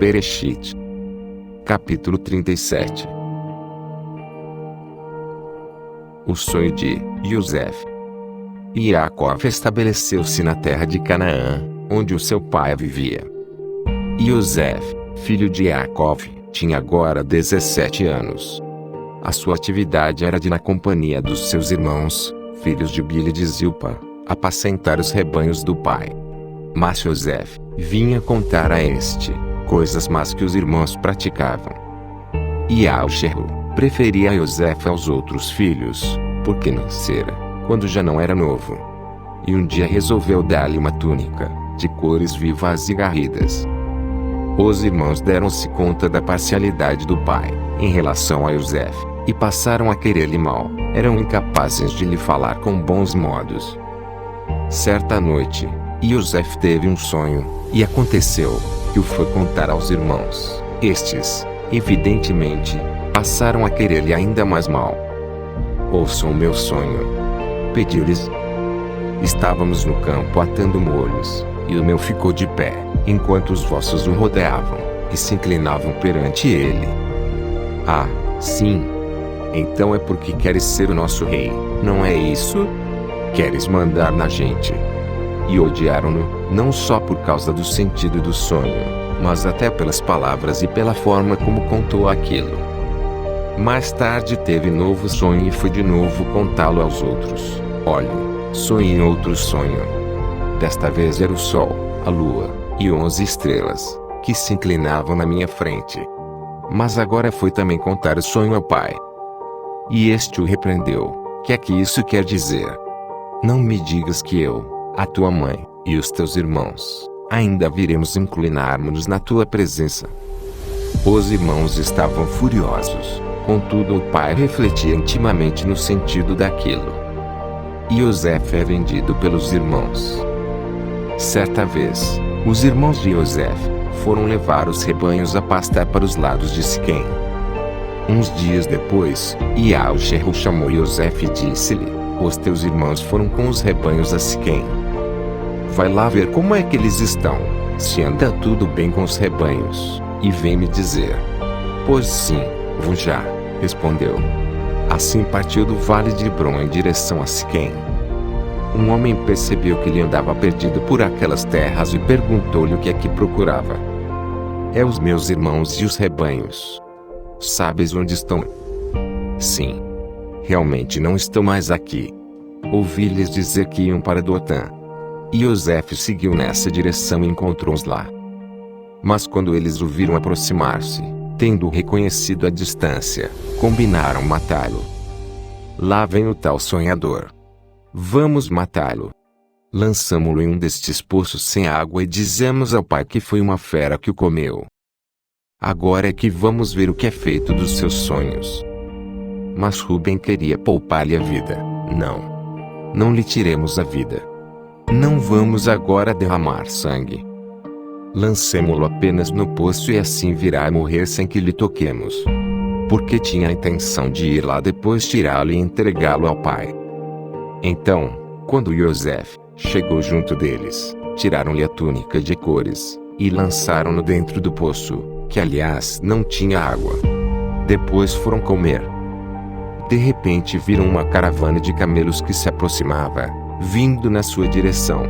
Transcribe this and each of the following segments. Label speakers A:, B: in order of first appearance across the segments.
A: Bereshit. Capítulo 37. O sonho de Yosef. Jacó estabeleceu-se na terra de Canaã, onde o seu pai vivia. Yosef, filho de Jacó, tinha agora 17 anos. A sua atividade era de, na companhia dos seus irmãos, filhos de Bilha e de Zilpa, apacentar os rebanhos do pai. Mas Yosef vinha contar a coisas más que os irmãos praticavam. Yalcherro preferia Yosef aos outros filhos, porque nascera, quando já não era novo. E um dia resolveu dar-lhe uma túnica, de cores vivas e garridas. Os irmãos deram-se conta da parcialidade do pai, em relação a Yosef, e passaram a querer-lhe mal, eram incapazes de lhe falar com bons modos. Certa noite, Yosef teve um sonho, e aconteceu, que o foi contar aos irmãos. Estes, evidentemente, passaram a querer-lhe ainda mais mal. Ouçam o meu sonho, pediu-lhes. Estávamos no campo atando molhos, e o meu ficou de pé, enquanto os vossos o rodeavam, e se inclinavam perante ele. Ah, sim. Então é porque queres ser o nosso rei, não é isso? Queres mandar na gente. E odiaram-no, não só por causa do sentido do sonho, mas até pelas palavras e pela forma como contou aquilo. Mais tarde teve novo sonho e foi de novo contá-lo aos outros. Olhe, sonhei outro sonho. Desta vez era o sol, a lua, e 11 estrelas, que se inclinavam na minha frente. Mas agora foi também contar o sonho ao pai. E este o repreendeu. Que é que isso quer dizer? Não me digas que eu, a tua mãe, e os teus irmãos, ainda viremos inclinar-nos na tua presença. Os irmãos estavam furiosos, contudo o pai refletia intimamente no sentido daquilo. Yosef é vendido pelos irmãos. Certa vez, os irmãos de Yosef foram levar os rebanhos a pastar para os lados de Siquém. Uns dias depois, Yalcherro chamou Yosef e disse-lhe: os teus irmãos foram com os rebanhos a Siquém. Vai lá ver como é que eles estão, se anda tudo bem com os rebanhos, e vem me dizer. Pois sim, vou já, respondeu. Assim partiu do vale de Hebron em direção a Siquém. Um homem percebeu que ele andava perdido por aquelas terras e perguntou-lhe o que é que procurava. É os meus irmãos e os rebanhos. Sabes onde estão? Sim. Realmente não estão mais aqui. Ouvi-lhes dizer que iam para Dotã. Yosef seguiu nessa direção e encontrou-os lá. Mas quando eles o viram aproximar-se, tendo-o reconhecido à distância, combinaram matá-lo. Lá vem o tal sonhador. Vamos matá-lo. Lançamo-lo em um destes poços sem água e dizemos ao pai que foi uma fera que o comeu. Agora é que vamos ver o que é feito dos seus sonhos. Mas Ruben queria poupar-lhe a vida. Não lhe tiremos a vida. Não vamos agora derramar sangue. Lancemo-lo apenas no poço e assim virá a morrer sem que lhe toquemos. Porque tinha a intenção de ir lá depois tirá-lo e entregá-lo ao pai. Então, quando Yosef chegou junto deles, tiraram-lhe a túnica de cores, e lançaram-no dentro do poço, que aliás não tinha água. Depois foram comer. De repente viram uma caravana de camelos que se aproximava, vindo na sua direção.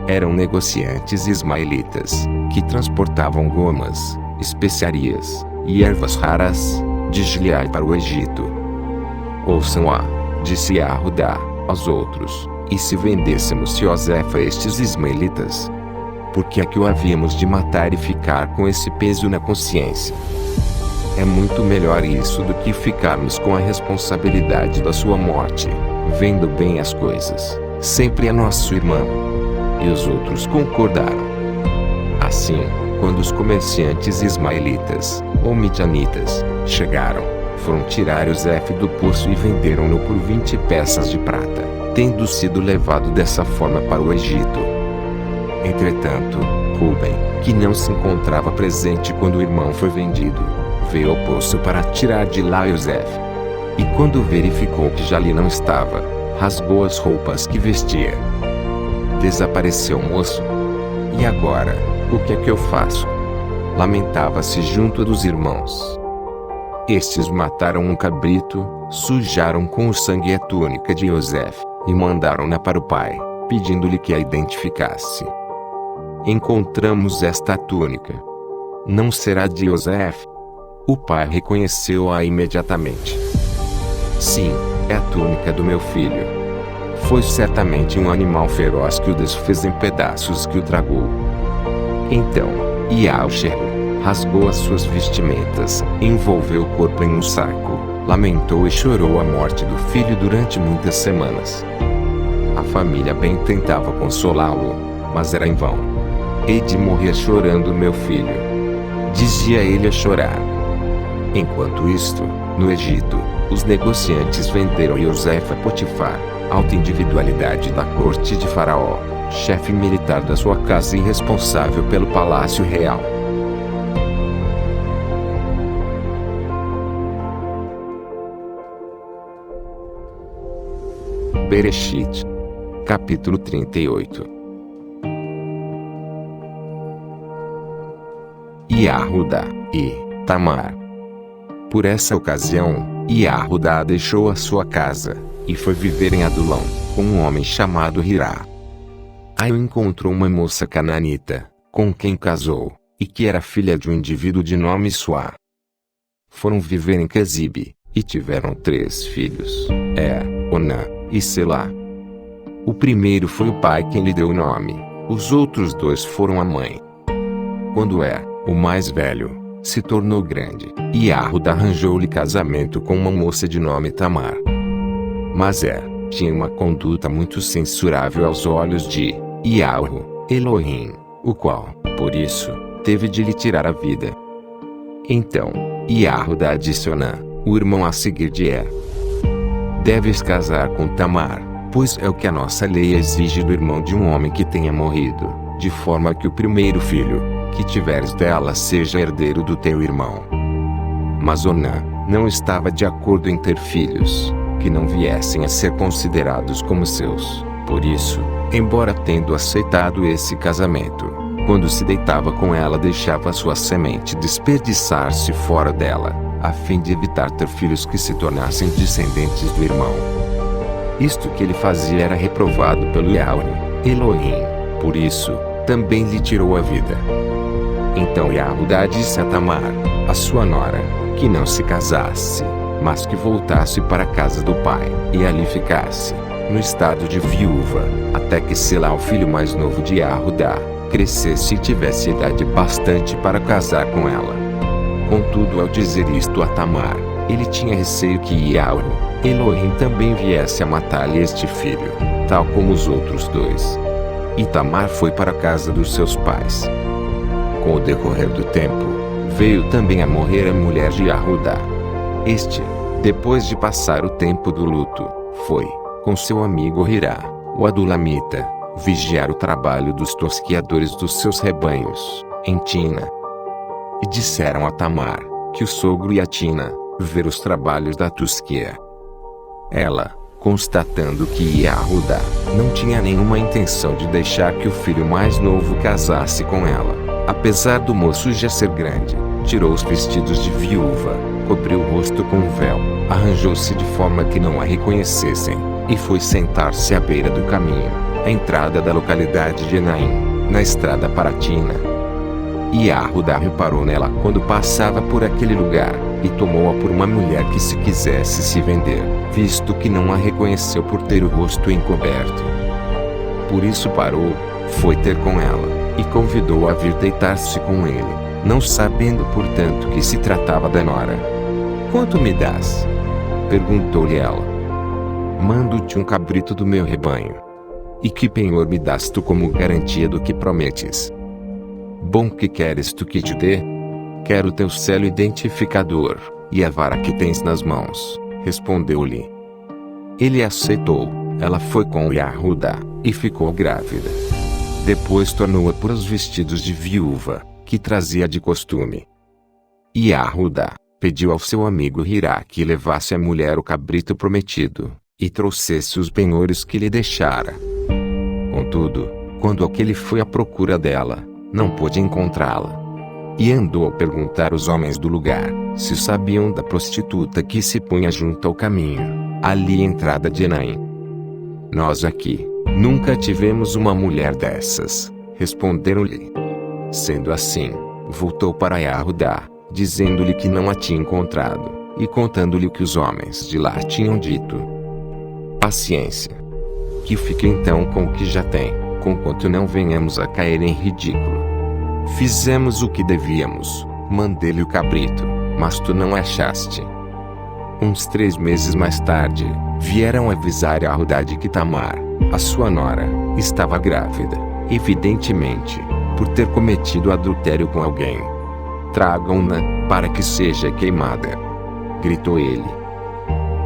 A: Eram negociantes ismaelitas, que transportavam gomas, especiarias, e ervas raras, de Gileade para o Egito. Ouçam-a, disse Yahudá, aos outros, e se vendêssemos Yosef a estes ismaelitas? Por que é que o havíamos de matar e ficar com esse peso na consciência? É muito melhor isso do que ficarmos com a responsabilidade da sua morte, vendo bem as coisas. Sempre é nosso irmão. E os outros concordaram. Assim, quando os comerciantes ismaelitas, ou midianitas, chegaram, foram tirar Yosef do poço e venderam-no por 20 peças de prata, tendo sido levado dessa forma para o Egito. Entretanto, Ruben, que não se encontrava presente quando o irmão foi vendido, veio ao poço para tirar de lá Yosef. E quando verificou que já ali não estava, rasgou as roupas que vestia. Desapareceu o moço. E agora, o que é que eu faço? lamentava-se junto dos irmãos. Estes mataram um cabrito, sujaram com o sangue a túnica de Yosef, e mandaram-na para o pai, pedindo-lhe que a identificasse. Encontramos esta túnica. Não será de Yosef? O pai reconheceu-a imediatamente. Sim, é a túnica do meu filho. Foi certamente um animal feroz que o desfez em pedaços que o tragou. Então, Yahshua rasgou as suas vestimentas, envolveu o corpo em um saco, lamentou e chorou a morte do filho durante muitas semanas. A família bem tentava consolá-lo, mas era em vão. Eide morria chorando meu filho. Dizia ele a chorar. Enquanto isto, no Egito, os negociantes venderam Yosef a Potifar, alta individualidade da corte de Faraó, chefe militar da sua casa e responsável pelo palácio real. Bereshit, capítulo 38. Yahudá e Tamar. Por essa ocasião, Yahudá deixou a sua casa e foi viver em Adulão, com um homem chamado Hirá. Aí encontrou uma moça cananita, com quem casou, e que era filha de um indivíduo de nome Suá. Foram viver em Cazibe, e tiveram 3 filhos, Onã e Selá. O primeiro foi o pai quem lhe deu o nome, os outros 2 foram a mãe. Quando o mais velho, se tornou grande, Yahudá arranjou-lhe casamento com uma moça de nome Tamar. Mas tinha uma conduta muito censurável aos olhos de Yahweh, Elohim, o qual, por isso, teve de lhe tirar a vida. Então, Yahudá disse a Onã, o irmão a seguir de deves casar com Tamar, pois é o que a nossa lei exige do irmão de um homem que tenha morrido, de forma que o primeiro filho que tiveres dela seja herdeiro do teu irmão. Mas Onã não estava de acordo em ter filhos, que não viessem a ser considerados como seus. Por isso, embora tendo aceitado esse casamento, quando se deitava com ela deixava sua semente desperdiçar-se fora dela, a fim de evitar ter filhos que se tornassem descendentes do irmão. Isto que ele fazia era reprovado pelo Yahweh, Elohim, por isso, também lhe tirou a vida. Então Yahudá disse a Tamar, a sua nora, que não se casasse, mas que voltasse para a casa do pai, e ali ficasse, no estado de viúva, até que Selá, o filho mais novo de Yahudá, crescesse e tivesse idade bastante para casar com ela. Contudo, ao dizer isto a Tamar, ele tinha receio que Yahweh, Elohim também viesse a matar-lhe este filho, tal como os outros 2. E Tamar foi para a casa dos seus pais. Com o decorrer do tempo, veio também a morrer a mulher de Yahudá. Este, depois de passar o tempo do luto, foi, com seu amigo Hirá, o Adulamita, vigiar o trabalho dos tosquiadores dos seus rebanhos, em Tina. E disseram a Tamar, que o sogro ia a Tina, ver os trabalhos da tosquia. Ela, constatando que Yahudá não tinha nenhuma intenção de deixar que o filho mais novo casasse com ela, apesar do moço já ser grande, tirou os vestidos de viúva, cobriu o rosto com um véu, arranjou-se de forma que não a reconhecessem, e foi sentar-se à beira do caminho, à entrada da localidade de Enaim, na estrada para Tina. Yahudá reparou nela quando passava por aquele lugar, e tomou-a por uma mulher que se quisesse se vender, visto que não a reconheceu por ter o rosto encoberto. Por isso parou, foi ter com ela, e convidou-a a vir deitar-se com ele, não sabendo portanto que se tratava da nora. "Quanto me dás?" perguntou-lhe ela. "Mando-te um cabrito do meu rebanho." "E que penhor me das tu como garantia do que prometes?" "Bom, que queres tu que te dê?" "Quero teu selo identificador, e a vara que tens nas mãos," respondeu-lhe. Ele aceitou, ela foi com Yahudá, e ficou grávida. Depois tornou a pôr os vestidos de viúva, que trazia de costume. Yahudá pediu ao seu amigo Hirá que levasse à mulher o cabrito prometido, e trouxesse os penhores que lhe deixara. Contudo, quando aquele foi à procura dela, não pôde encontrá-la. e andou a perguntar aos homens do lugar, se sabiam da prostituta que se punha junto ao caminho, ali à entrada de Enaim. Nós aqui, nunca tivemos uma mulher dessas, responderam-lhe. Sendo assim, voltou para Yahudá, dizendo-lhe que não a tinha encontrado, e contando-lhe o que os homens de lá tinham dito. Paciência. Que fique então com o que já tem, conquanto não venhamos a cair em ridículo. Fizemos o que devíamos, mandei-lhe o cabrito, mas tu não achaste. Uns 3 meses mais tarde, vieram avisar a Yahudá de que Tamar, a sua nora, estava grávida, evidentemente, por ter cometido adultério com alguém. Tragam-na, para que seja queimada, gritou ele.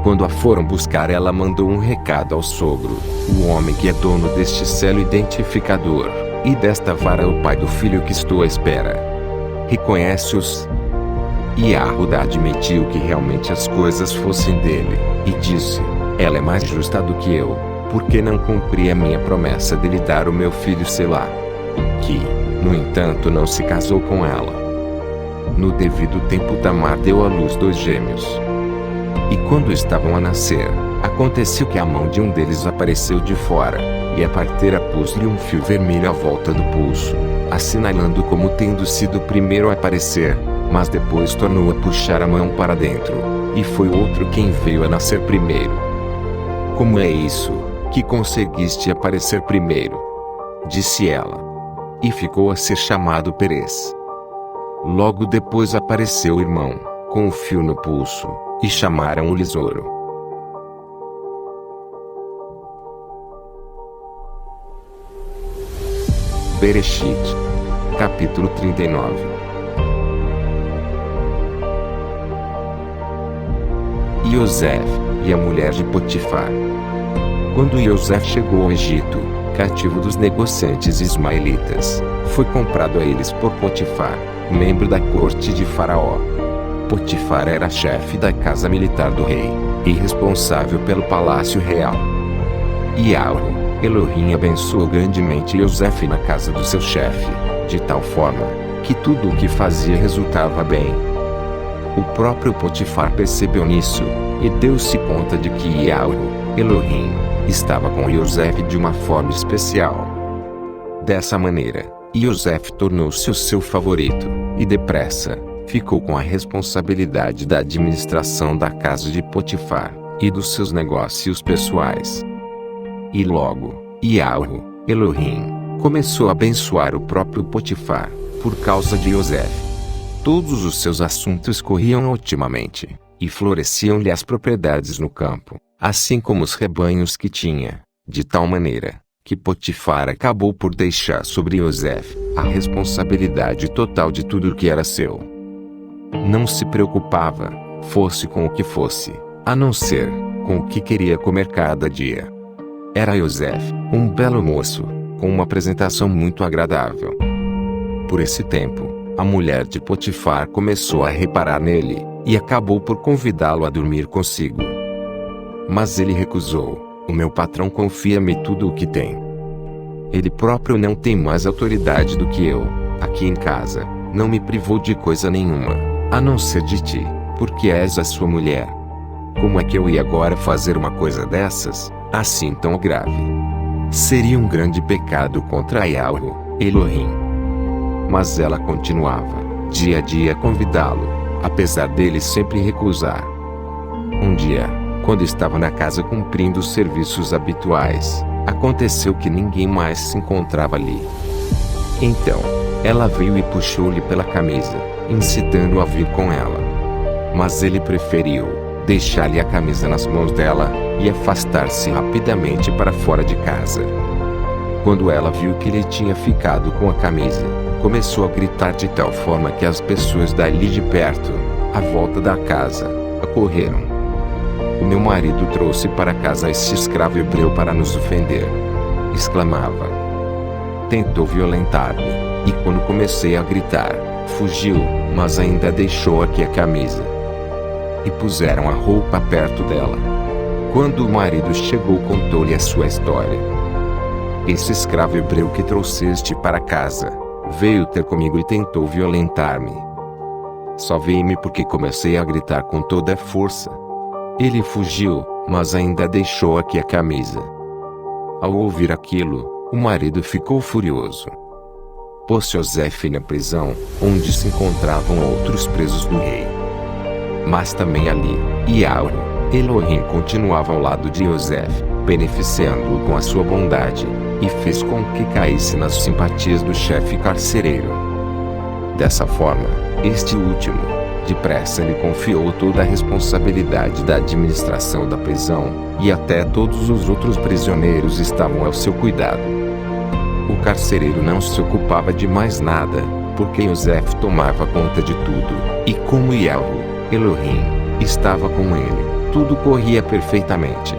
A: Quando a foram buscar, ela mandou um recado ao sogro, o homem que é dono deste selo identificador, e desta vara o pai do filho que estou à espera. Reconhece-os? E Yahudá admitiu que realmente as coisas fossem dele, e disse, ela é mais justa do que eu, porque não cumpri a minha promessa de lhe dar o meu filho Selá, que, no entanto, não se casou com ela. No devido tempo Tamar deu à luz 2 gêmeos. E quando estavam a nascer, aconteceu que a mão de um deles apareceu de fora, e a parteira pôs-lhe um fio vermelho à volta do pulso, assinalando como tendo sido o primeiro a aparecer, mas depois tornou a puxar a mão para dentro, e foi outro quem veio a nascer primeiro. Como é isso, que conseguiste aparecer primeiro? Disse ela. E ficou a ser chamado Perez. Logo depois apareceu o irmão, com o fio no pulso, e chamaram-o Lisoro. Bereshit, capítulo 39. Yosef, e a mulher de Potifar. Quando Yosef chegou ao Egito, cativo dos negociantes ismaelitas, foi comprado a eles por Potifar, membro da corte de Faraó. Potifar era chefe da casa militar do rei, e responsável pelo palácio real. Yahweh, Elohim, abençoou grandemente Yosef na casa do seu chefe, de tal forma, que tudo o que fazia resultava bem. O próprio Potifar percebeu nisso, e deu-se conta de que Yahweh, Elohim, estava com Yosef de uma forma especial. Dessa maneira, Yosef tornou-se o seu favorito, e depressa, ficou com a responsabilidade da administração da casa de Potifar, e dos seus negócios pessoais. E logo, Yahweh, Elohim, começou a abençoar o próprio Potifar, por causa de Yosef. Todos os seus assuntos corriam otimamente, e floresciam-lhe as propriedades no campo, assim como os rebanhos que tinha, de tal maneira, que Potifar acabou por deixar sobre Yosef a responsabilidade total de tudo o que era seu. Não se preocupava, fosse com o que fosse, a não ser com o que queria comer cada dia. Era Yosef, um belo moço, com uma apresentação muito agradável. Por esse tempo, a mulher de Potifar começou a reparar nele, e acabou por convidá-lo a dormir consigo. Mas ele recusou. O meu patrão confia-me tudo o que tem. Ele próprio não tem mais autoridade do que eu, aqui em casa, não me privou de coisa nenhuma, a não ser de ti, porque és a sua mulher. Como é que eu ia agora fazer uma coisa dessas, assim tão grave? Seria um grande pecado contra Yahweh, Elohim. Mas ela continuava, dia a dia, a convidá-lo, apesar dele sempre recusar. Um dia, quando estava na casa cumprindo os serviços habituais, aconteceu que ninguém mais se encontrava ali. Então, ela veio e puxou-lhe pela camisa, incitando-o a vir com ela. Mas ele preferiu deixar-lhe a camisa nas mãos dela, e afastar-se rapidamente para fora de casa. Quando ela viu que ele tinha ficado com a camisa, começou a gritar de tal forma que as pessoas dali de perto, à volta da casa, acorreram. O meu marido trouxe para casa esse escravo hebreu para nos ofender, exclamava. Tentou violentar-me, e quando comecei a gritar, fugiu, mas ainda deixou aqui a camisa. E puseram a roupa perto dela. Quando o marido chegou, contou-lhe a sua história. Esse escravo hebreu que trouxeste para casa, veio ter comigo e tentou violentar-me. Salvei-me porque comecei a gritar com toda a força. Ele fugiu, mas ainda deixou aqui a camisa. Ao ouvir aquilo, o marido ficou furioso. Pôs José na prisão, onde se encontravam outros presos do rei. Mas também ali, Yahweh, Elohim continuava ao lado de José, beneficiando-o com a sua bondade, e fez com que caísse nas simpatias do chefe carcereiro. Dessa forma, este último, depressa lhe confiou toda a responsabilidade da administração da prisão, e até todos os outros prisioneiros estavam ao seu cuidado. O carcereiro não se ocupava de mais nada, porque José tomava conta de tudo, e como Yahweh, Elohim, estava com ele, tudo corria perfeitamente.